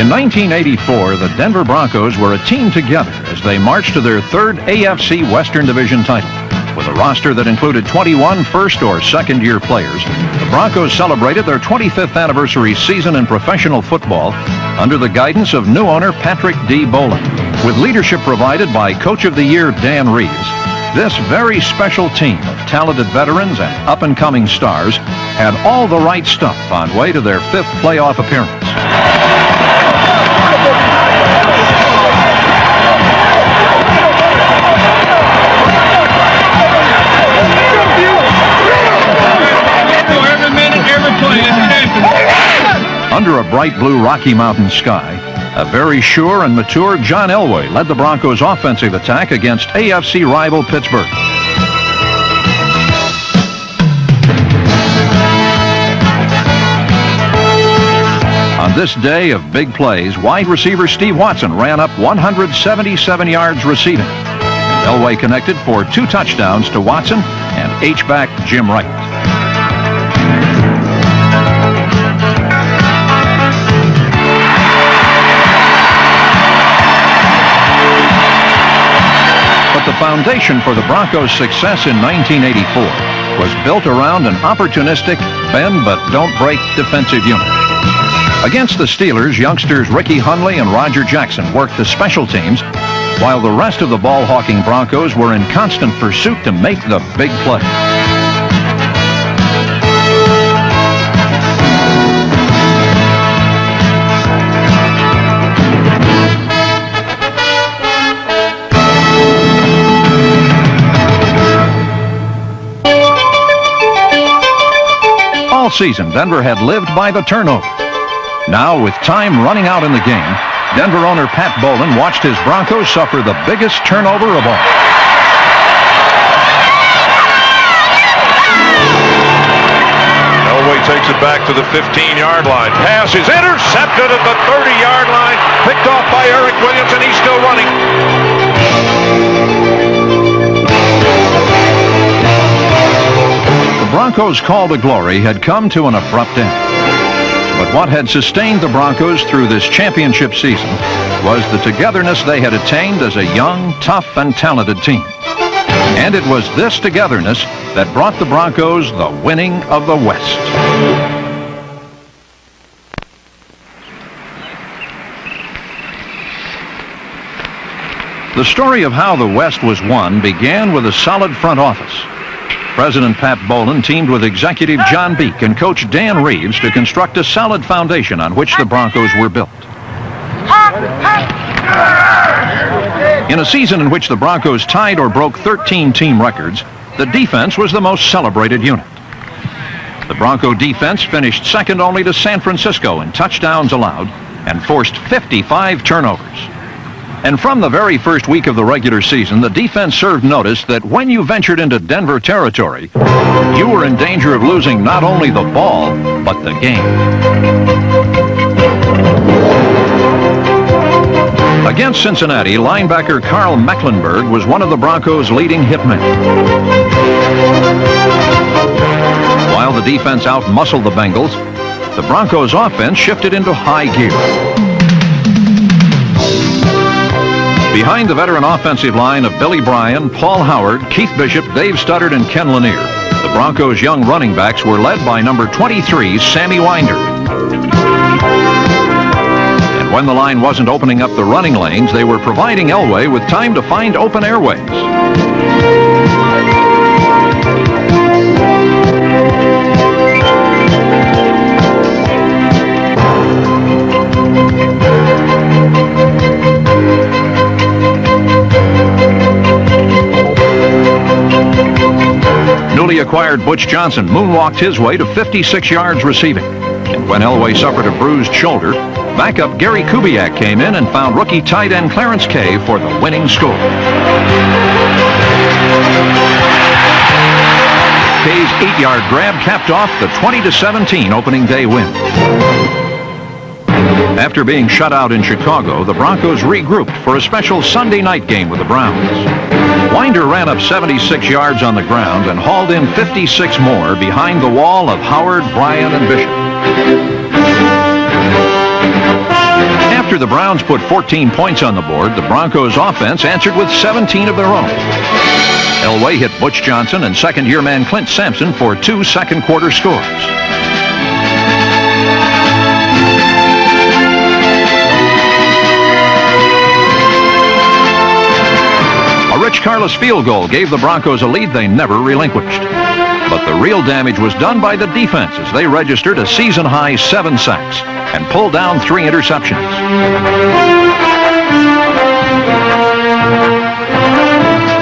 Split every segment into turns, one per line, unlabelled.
In 1984, the Denver Broncos were a team together as they marched to their third AFC Western Division title. With a roster that included 21 first- or second-year players, the Broncos celebrated their 25th anniversary season in professional football under the guidance of new owner Patrick D. Bowlen. With leadership provided by Coach of the Year Dan Reeves, this very special team of talented veterans and up-and-coming stars had all the right stuff on way to their 5th playoff appearance. Under a bright blue Rocky Mountain sky, a very sure and mature John Elway led the Broncos' offensive attack against AFC rival Pittsburgh. On this day of big plays, wide receiver Steve Watson ran up 177 yards receiving. Elway connected for 2 touchdowns to Watson and H-back Jim Wright. But the foundation for the Broncos' success in 1984 was built around an opportunistic, bend-but-don't-break defensive unit. Against the Steelers, youngsters Ricky Hundley and Roger Jackson worked the special teams, while the rest of the ball-hawking Broncos were in constant pursuit to make the big play. All season, Denver had lived by the turnover. Now, with time running out in the game, Denver owner Pat Bowlen watched his Broncos suffer the biggest turnover of all.
Elway takes it back to the 15-yard line. Pass is intercepted at the 30-yard line. Picked off by Eric Williams, and he's still running.
The Broncos' call to glory had come to an abrupt end. But what had sustained the Broncos through this championship season was the togetherness they had attained as a young, tough, and talented team. And it was this togetherness that brought the Broncos the winning of the West. The story of how the West was won began with a solid front office. President Pat Bowlen teamed with executive John Beek and coach Dan Reeves to construct a solid foundation on which the Broncos were built. In a season in which the Broncos tied or broke 13 team records, the defense was the most celebrated unit. The Bronco defense finished second only to San Francisco in touchdowns allowed and forced 55 turnovers. And from the very first week of the regular season, the defense served notice that when you ventured into Denver territory, you were in danger of losing not only the ball, but the game. Against Cincinnati, linebacker Carl Mecklenburg was one of the Broncos' leading hitmen. While the defense outmuscled the Bengals, the Broncos' offense shifted into high gear. Behind the veteran offensive line of Billy Bryan, Paul Howard, Keith Bishop, Dave Studdard, and Ken Lanier, the Broncos' young running backs were led by number 23, Sammy Winder. And when the line wasn't opening up the running lanes, they were providing Elway with time to find open airways. Newly acquired Butch Johnson moonwalked his way to 56 yards receiving. And when Elway suffered a bruised shoulder, backup Gary Kubiak came in and found rookie tight end Clarence Kay for the winning score. Kay's 8-yard grab capped off the 20-17 opening day win. After being shut out in Chicago, the Broncos regrouped for a special Sunday night game with the Browns. Winder ran up 76 yards on the ground and hauled in 56 more behind the wall of Howard, Bryan, and Bishop. After After the Browns put 14 points on the board, the Broncos offense answered with 17 of their own. Elway hit Butch Johnson and second-year man Clint Sampson for 2 second-quarter scores. A Rich Carlos field goal gave the Broncos a lead they never relinquished. But the real damage was done by the defense as they registered a season-high 7 sacks and pulled down 3 interceptions.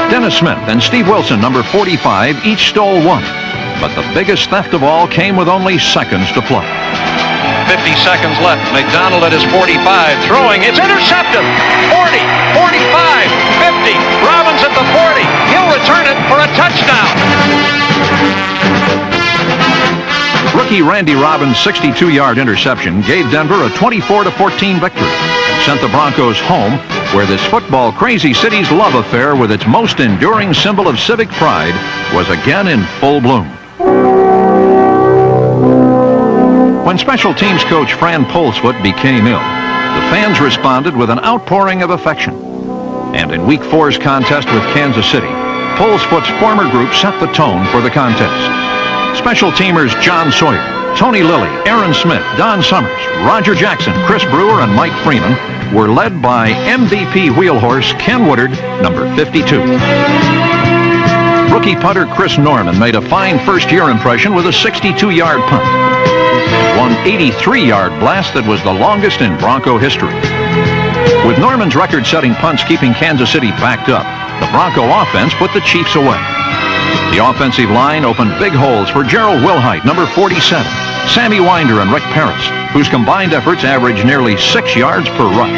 Dennis Smith and Steve Wilson, number 45, each stole 1. But the biggest theft of all came with only seconds to play.
50 seconds left. McDonald at his 45, throwing. It's intercepted. 40, 45, 50. Robbins at the 40. He'll return it for a touchdown.
Rookie Randy Robbins' 62-yard interception gave Denver a 24-14 victory and sent the Broncos home, where this football crazy city's love affair with its most enduring symbol of civic pride was again in full bloom. When special teams coach Fran Polsfoot became ill, the fans responded with an outpouring of affection. And in Week 4's contest with Kansas City, Polsfoot's former group set the tone for the contest. Special teamers John Sawyer, Tony Lilly, Aaron Smith, Don Summers, Roger Jackson, Chris Brewer, and Mike Freeman were led by MVP wheelhorse Ken Woodard, number 52. Rookie punter Chris Norman made a fine first-year impression with a 62-yard punt. One 83-yard blast that was the longest in Bronco history. With Norman's record-setting punts keeping Kansas City backed up, the Bronco offense put the Chiefs away. The offensive line opened big holes for Gerald Wilhite, number 47, Sammy Winder, and Rick Parris, whose combined efforts averaged nearly 6 yards per rush.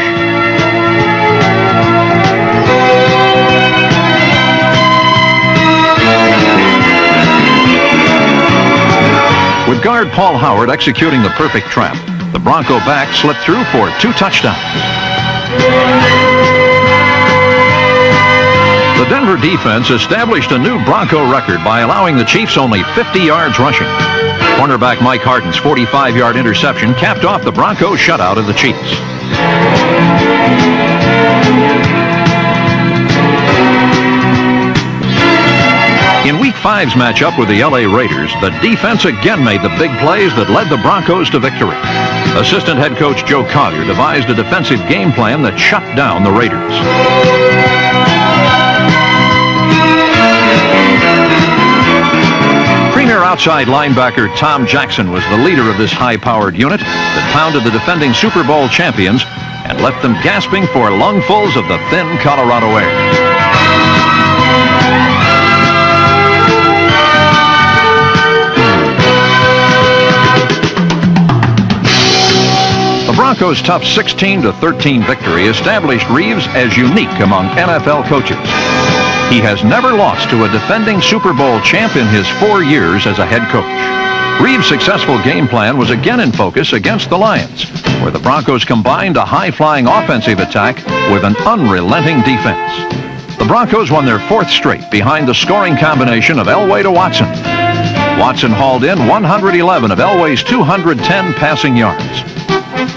With guard Paul Howard executing the perfect trap, the Bronco back slipped through for 2 touchdowns. The Denver defense established a new Bronco record by allowing the Chiefs only 50 yards rushing. Cornerback Mike Harden's 45-yard interception capped off the Broncos shutout of the Chiefs. In Week 5's matchup with the LA Raiders, the defense again made the big plays that led the Broncos to victory. Assistant head coach Joe Collier devised a defensive game plan that shut down the Raiders. Premier outside linebacker Tom Jackson was the leader of this high-powered unit that pounded the defending Super Bowl champions and left them gasping for lungfuls of the thin Colorado air. The Broncos' tough 16-13 victory established Reeves as unique among NFL coaches. He has never lost to a defending Super Bowl champ in his 4 years as a head coach. Reeves' successful game plan was again in focus against the Lions, where the Broncos combined a high-flying offensive attack with an unrelenting defense. The Broncos won their 4th straight behind the scoring combination of Elway to Watson. Watson hauled in 111 of Elway's 210 passing yards.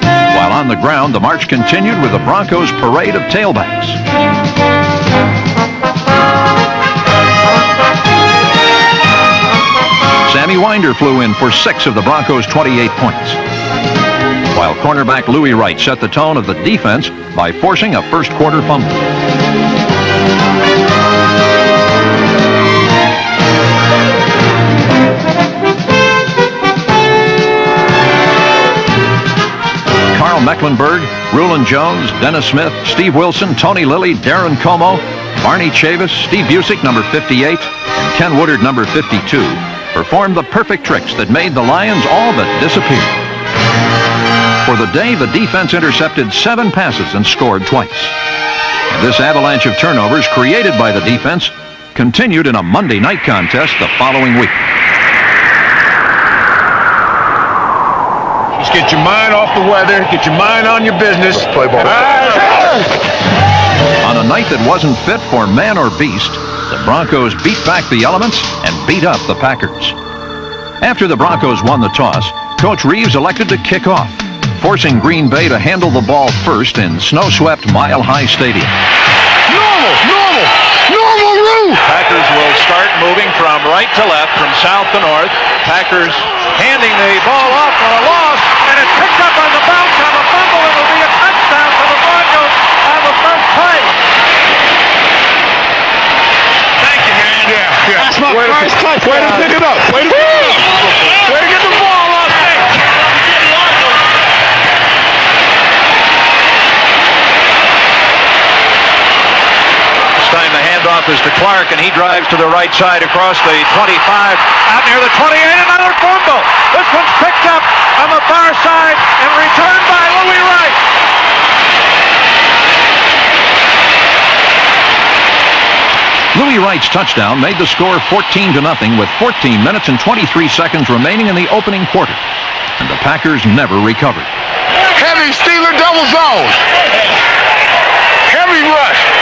While on the ground, the march continued with the Broncos' parade of tailbacks. Sammy Winder flew in for 6 of the Broncos' 28 points, while cornerback Louis Wright set the tone of the defense by forcing a first-quarter fumble. Carl Mecklenburg, Rulon Jones, Dennis Smith, Steve Wilson, Tony Lilly, Darren Como, Barney Chavis, Steve Busick, number 58, and Ken Woodard, number 52, performed the perfect tricks that made the Lions all but disappear. For the day, the defense intercepted 7 passes and scored twice. And this avalanche of turnovers created by the defense continued in a Monday night contest the following week.
Just get your mind off the weather, get your mind on your business.
Let's play ball.
On a night that wasn't fit for man or beast, the Broncos beat back the elements and beat up the Packers. After the Broncos won the toss, Coach Reeves elected to kick off. forcing Green Bay to handle the ball first in snow-swept Mile High Stadium.
Normal route!
Packers will start moving from right to left, from south to north. Packers handing the ball off for a loss, and it's picked up on the bounce on the fumble. It will be a touchdown for the Broncos on the first play. Thank you, man.
Yeah.
That's my first touchdown.
Way to pick it up. Way to get the ball off there.
Time the handoff is to Clark, and he drives to the right side across the 25, out near the 28, another fumble. This one's picked up on the far side and returned by Louis Wright.
Louis Wright's touchdown made the score 14-0 with 14 minutes and 23 seconds remaining in the opening quarter, and the Packers never recovered.
Heavy Steeler double zone. Heavy rush.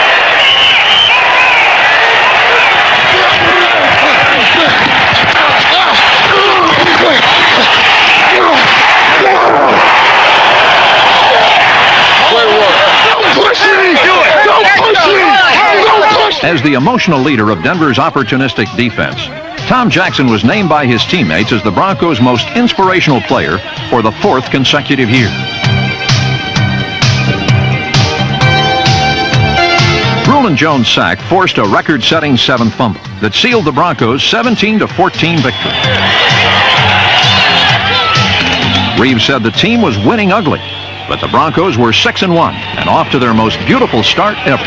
As the emotional leader of Denver's opportunistic defense, Tom Jackson was named by his teammates as the Broncos' most inspirational player for the fourth consecutive year. Rulon Jones' sack forced a record-setting seventh fumble that sealed the Broncos' 17-14 victory. Reeves said the team was winning ugly, but the Broncos were 6-1 and off to their most beautiful start ever.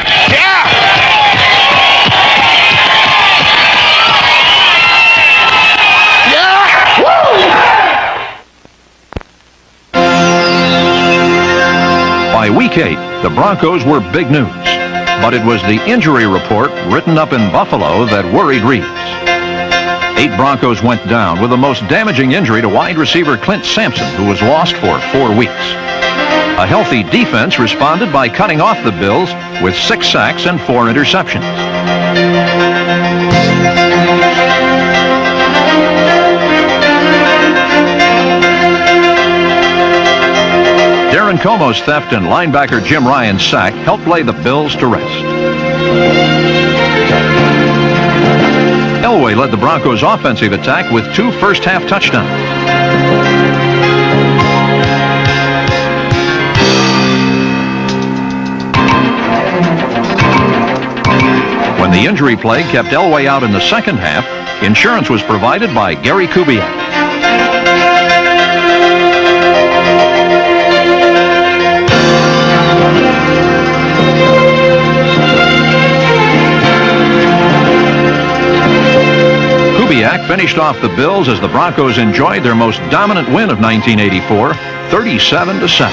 By week 8, the Broncos were big news, but it was the injury report written up in Buffalo that worried Reeves. 8 Broncos went down with the most damaging injury to wide receiver Clint Sampson, who was lost for 4 weeks. A healthy defense responded by cutting off the Bills with 6 sacks and 4 interceptions. Darren Como's theft and linebacker Jim Ryan's sack helped lay the Bills to rest. Elway led the Broncos' offensive attack with 2 first-half touchdowns. When the injury plague kept Elway out in the second half, insurance was provided by Gary Kubiak. Kubiak finished off the Bills as the Broncos enjoyed their most dominant win of 1984, 37-7.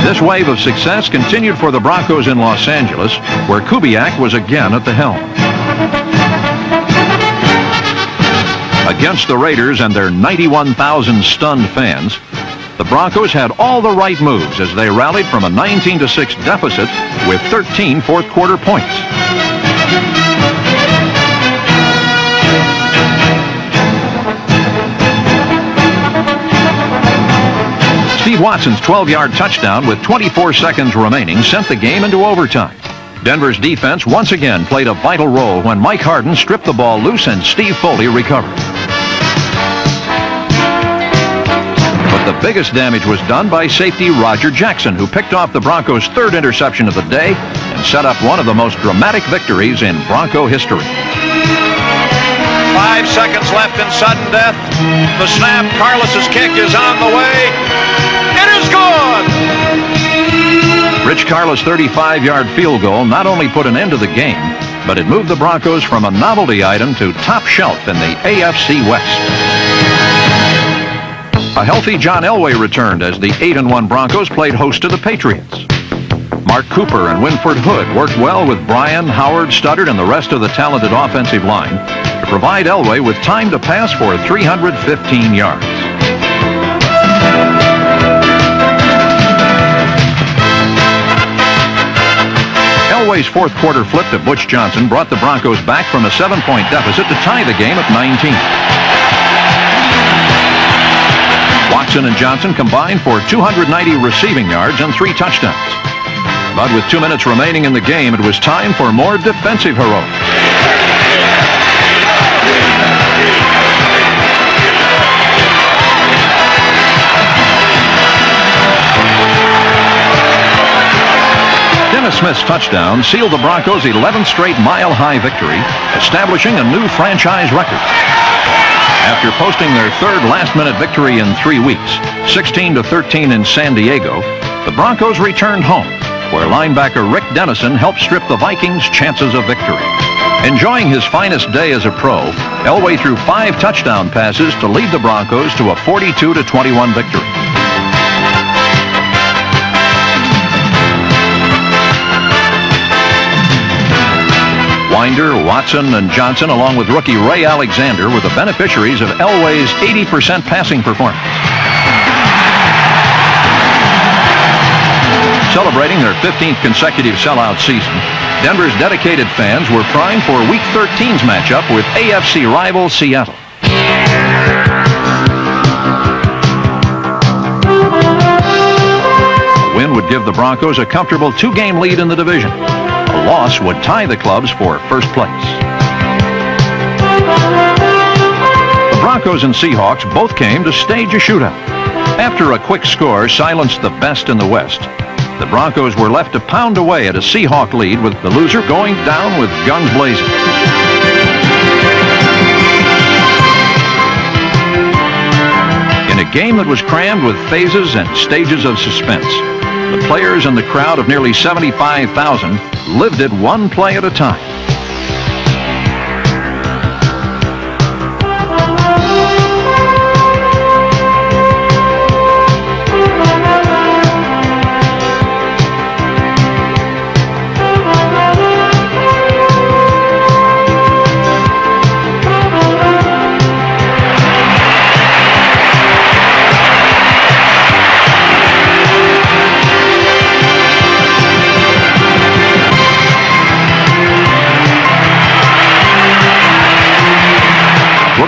This wave of success continued for the Broncos in Los Angeles, where Kubiak was again at the helm. Against the Raiders and their 91,000 stunned fans, the Broncos had all the right moves as they rallied from a 19-6 deficit with 13 fourth-quarter points. Steve Watson's 12-yard touchdown with 24 seconds remaining sent the game into overtime. Denver's defense once again played a vital role when Mike Harden stripped the ball loose and Steve Foley recovered. But the biggest damage was done by safety Roger Jackson, who picked off the Broncos' 3rd interception of the day and set up one of the most dramatic victories in Bronco history.
5 seconds left in sudden death. The snap, Carlos's kick is on the way. It is good!
Rich Carlos' 35-yard field goal not only put an end to the game, but it moved the Broncos from a novelty item to top shelf in the AFC West. A healthy John Elway returned as the 8-1 Broncos played host to the Patriots. Mark Cooper and Winford Hood worked well with Bryan, Howard, Studdard, and the rest of the talented offensive line to provide Elway with time to pass for 315 yards. Elway's fourth quarter flip to Butch Johnson brought the Broncos back from a 7-point deficit to tie the game at 19. Watson and Johnson combined for 290 receiving yards and 3 touchdowns. But with 2 minutes remaining in the game, it was time for more defensive heroics. Dennis Smith's touchdown sealed the Broncos' 11th straight mile-high victory, establishing a new franchise record. After posting their third last-minute victory in 3 weeks, 16-13 in San Diego, the Broncos returned home, where linebacker Rick Dennison helped strip the Vikings' chances of victory. Enjoying his finest day as a pro, Elway threw 5 touchdown passes to lead the Broncos to a 42-21 victory. Winder, Watson, and Johnson, along with rookie Ray Alexander, were the beneficiaries of Elway's 80% passing performance. Celebrating their 15th consecutive sellout season, Denver's dedicated fans were primed for Week 13's matchup with AFC rival Seattle. A win would give the Broncos a comfortable 2-game lead in the division. A loss would tie the clubs for first place. The Broncos and Seahawks both came to stage a shootout. After a quick score silenced the best in the West, the Broncos were left to pound away at a Seahawk lead, with the loser going down with guns blazing. In a game that was crammed with phases and stages of suspense, the players and the crowd of nearly 75,000 lived it one play at a time.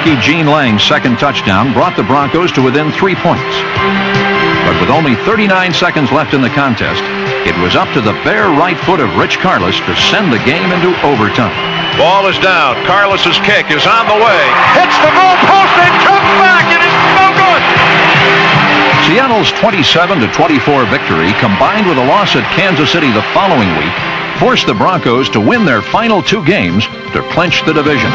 Rookie Gene Lang's second touchdown brought the Broncos to within 3 points. But with only 39 seconds left in the contest, it was up to the bare right foot of Rich Karlis to send the game into overtime.
Ball is down. Karlis's kick is on the way. Hits the goal post and comes back, and it's no good.
Seattle's 27-24 victory, combined with a loss at Kansas City the following week, forced the Broncos to win their final 2 games to clinch the division.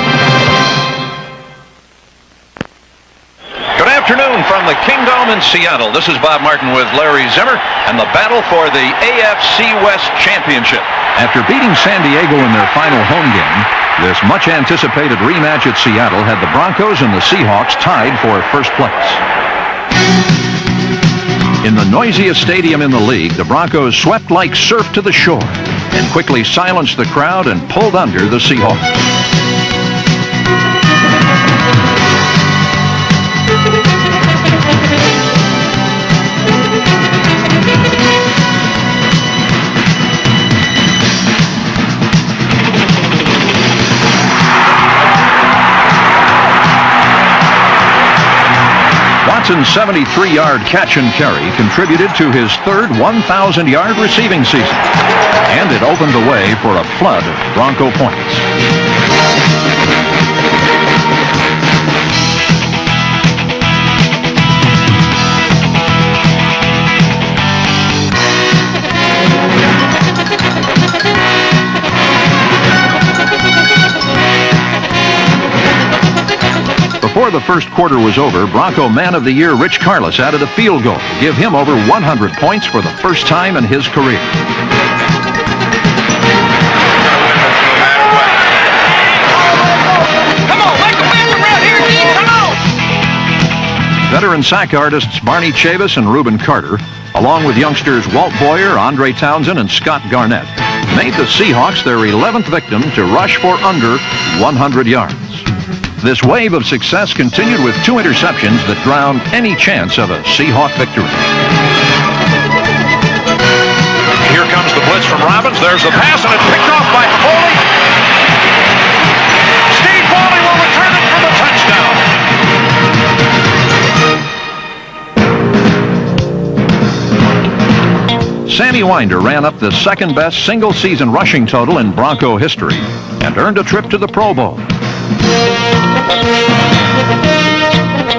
Good afternoon from the Kingdome in Seattle. This is Bob Martin with Larry Zimmer and the battle for the AFC West Championship.
After beating San Diego in their final home game, this much-anticipated rematch at Seattle had the Broncos and the Seahawks tied for first place. In the noisiest stadium in the league, the Broncos swept like surf to the shore and quickly silenced the crowd and pulled under the Seahawks. Watson's 73-yard catch and carry contributed to his third 1,000-yard receiving season, and it opened the way for a flood of Bronco points. Before the first quarter was over, Bronco Man of the Year Rich Karlis added a field goal to give him over 100 points for the first time in his career.
Come on, make a win around here, Dean. Come on!
Veteran sack artists Barney Chavis and Reuben Carter, along with youngsters Walt Boyer, Andre Townsend, and Scott Garnett, made the Seahawks their 11th victim to rush for under 100 yards. This wave of success continued with 2 interceptions that drowned any chance of a Seahawk victory.
Here comes comes the blitz from Robbins. There's the pass, and it's picked off by Foley. Steve Foley will return it for the touchdown.
Sammy Winder ran up the second-best single-season rushing total in Bronco history and earned a trip to the Pro Bowl.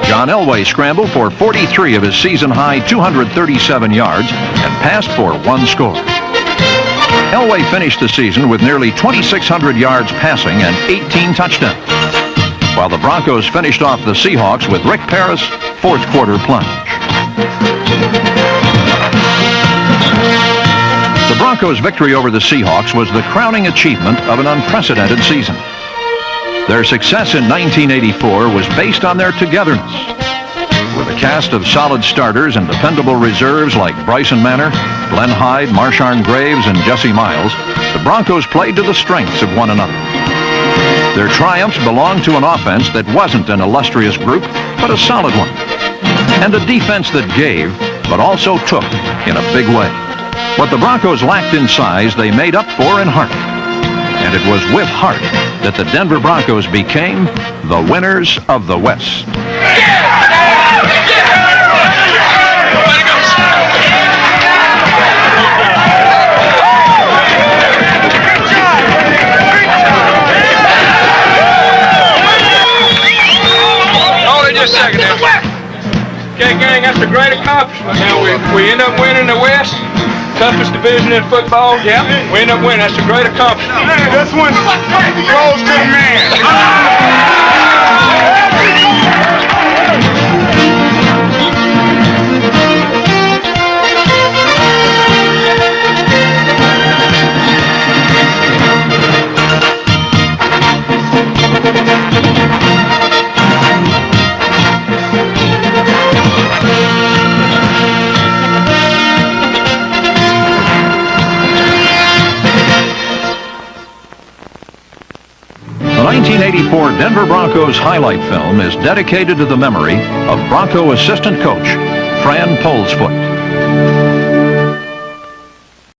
John Elway scrambled for 43 of his season-high 237 yards and passed for 1 score. Elway finished the season with nearly 2,600 yards passing and 18 touchdowns, while the Broncos finished off the Seahawks with Rick Parris' fourth-quarter plunge. The Broncos' victory over the Seahawks was the crowning achievement of an unprecedented season. Their success in 1984 was based on their togetherness. With a cast of solid starters and dependable reserves like Bryson Manor, Glenn Hyde, Marshawn Graves, and Jesse Miles, the Broncos played to the strengths of one another. Their triumphs belonged to an offense that wasn't an illustrious group, but a solid one. And a defense that gave, but also took in a big way. What the Broncos lacked in size, they made up for in heart. And it was with heart that the Denver Broncos became the winners of the West.
Hold it just a second there. Okay, gang, that's a great accomplishment. Now we end up winning the West. Toughest division in football. Yeah. We end up winning. That's a great accomplishment.
Hey, that's one goes to the man.
The 1984 Denver Broncos highlight film is dedicated to the memory of Bronco assistant coach Fran Polsfoot.